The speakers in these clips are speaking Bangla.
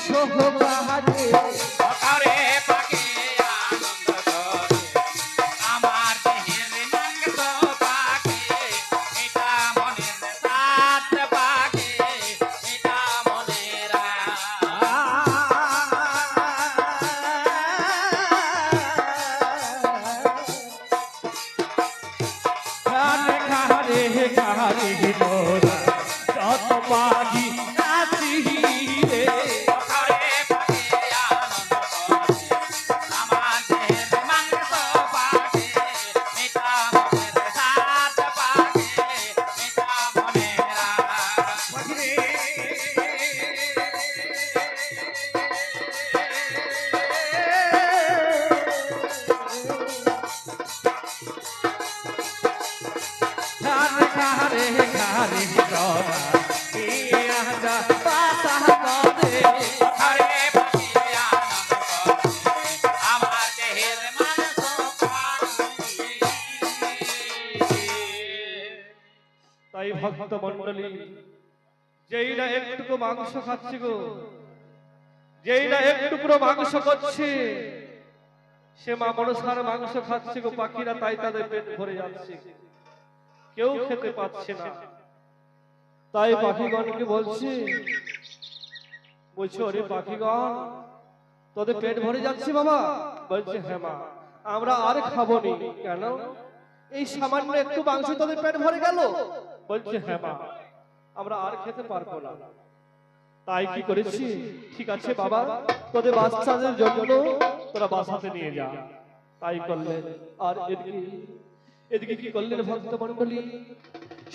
সোহবারে অকারে পাকে আনন্দ করে আমার দেহের মাংস পাকে এটা মনের সাথ পাকে এটা মনের ঘরে ঘরে ঘরে মোরা যত পাখি নাচি রে অকারে পাকে আনন্দ করে আমার দেহের মাংস পাকে এটা মনের সাথ পাকে এটা মনের পাখিরে ঘরে ঘরে ঘরে মোরা ইয়া পাতা করে ঘরে পাকে আনন্দ করে আমার দেহের মাংস পাকে তাই ভক্ত মণ্ডলী যেই না একটুকু মাংস খাচ্ছে গো, যেই না একটুকু মাংস করছে, সে মা মনসার মাংস খাচ্ছে গো, পাখিরা তাই তাদের পেট ভরে যাচ্ছে, কেউ খেতে পাচ্ছে না। তাই পাখিগণকে বলছে, বলছে ওরে পাখিগণ তোদের পেট ভরে যাচ্ছে বাবা? বলছে হ্যাঁ মা, আমরা আর খাবো নি। কেন? এই সামান্য একটু মাংস তোদের পেট ভরে গেল? বলছে হ্যাঁ মা, আমরা আর খেতে পারবো না। তাই কি করেছি, ঠিক আছে বাবা, তোদের বাচ্চাদের জন্য তোরা বাসাতে নিয়ে যা। তাই করলেন। আর এদিকে এদিকে কি করলেন ভক্ত মণ্ডলী,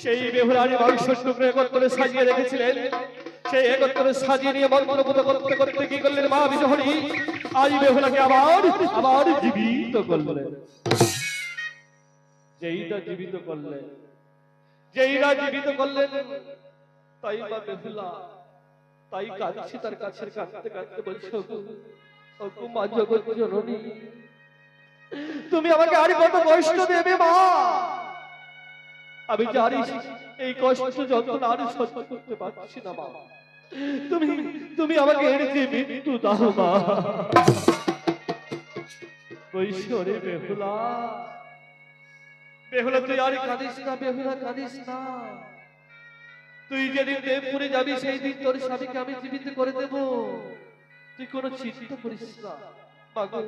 সেই বেহুলারি মাংস টুকরো একত্রে সাজিয়ে রেখেছিলেন, সেই একত্রে সাজিয়ে নিয়ে মন্ত্রপুত করতে করতে কি করলেন মা বিজহরি আজ বেহুলাকে আবার আবার জীবিত করলেন। যেইটা জীবিত করলেন, যেইরা জীবিত করলেন, তাই মা বেহুলা তাই কাঁদছে, তার কাছে কাঁদতে কাঁদতে বলছে ওগো মা জগৎ জননী, তুমি আমাকে আর কত কষ্ট দেবে মা? আমি জানি এই কষ্ট যন্ত্রণা আর সহ্য করতে পারছি না মা, তুমি তুমি আমাকে এর যে মৃত্যু দাও মা। কৈশোরে বেহুলা, বেহুলা তুই আর কাঁদিস না, বেহুলা কাঁদিস না। তুই যেদিন দেবপুরে যাবি সেই দিন তোর স্বামীকে আমি জীবিত করে দেব, তুই কোনো চিন্তা করিস না। মাগো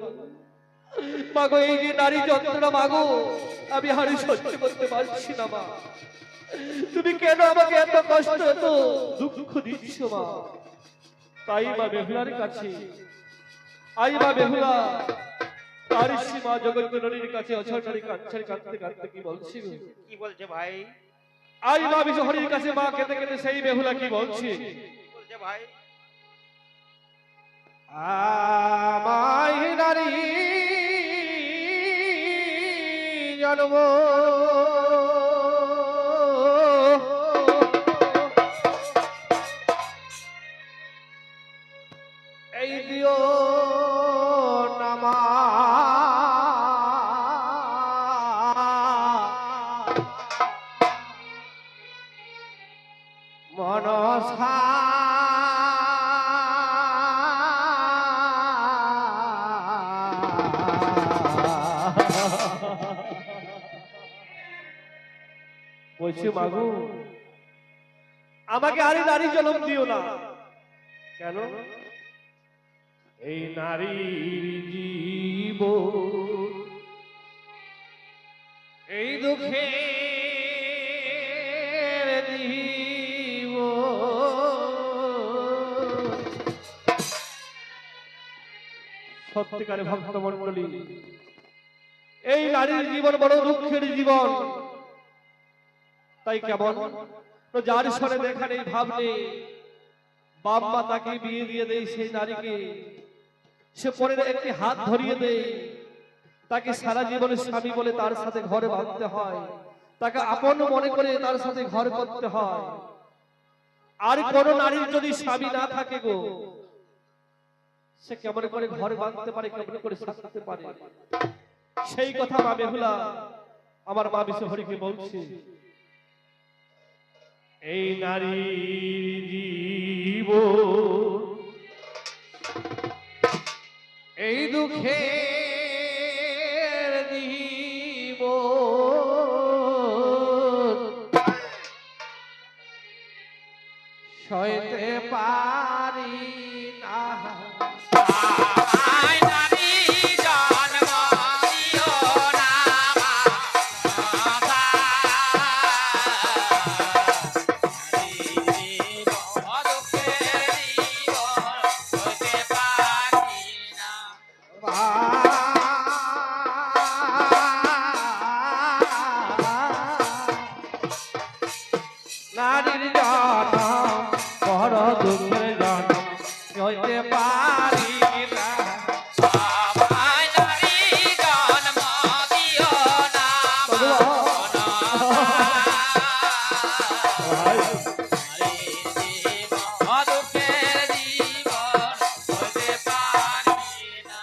মাগো, এই যে নারী যন্ত্রণা মাগো, আমি আর সহ্য করতে পারছি না মা। তুমি কেন আমাকে এত কষ্ট এত দুঃখ দিচ্ছ মা? তাই মা বেহুলার কাছে, আই মা বেহুলা তার মা জগৎ জননীর কাছে অছড়ারি কাঁদছে, কাঁদতে কাঁদতে কি বলছি গো? কি বলছে ভাই? আই মা বিজহরির কাছে মা কেঁদে কেঁদে সেই বেহুলা কি বলছে? বলছে ভাই আমায় নারী জন্ম এই দিও নামা মনসা বলছি মাগো, আমাকে আরে নারী জন্ম দিও না। কেন? এই নারীর জীব এই দুঃখের জীব, সত্যিকারে ভক্ত মণ্ডলী, এই নারীর জীবন বড় দুঃখের জীবন। তাই কেমন যার সরে দেখা নেই, ভাব নেই, বাপ মা তাকে বিয়ে দিয়ে দেয় সেই নারীকে, সে পরে একটি হাত ধরিয়ে দেয়, তাকে সারা জীবনে স্বামী বলে তার সাথে ঘরে বাঁধতে হয়, তাকে আপন মনে করে তার সাথে ঘর করতে হয়। আর কোন নারীর যদি স্বামী না থাকে গো, সে কেমন করে ঘর বাঁধতে পারে, কেমন করে সাজাতে পারে? সেই কথা মা বেহুলা আমার মা বিশ্বহরিকে বলছে। এই নারী জীব এই দুঃখের দিব সইতে পারি না। আয় নারী জন্ম দিও না মাতা। দুঃখের জীবন হইতে পারি না। নারীর জনম বড় দুঃখের জনম সইতে পারি না। আমায় নারী জন্ম দিও না মাতা। দুঃখের জীবন হইতে পারি না।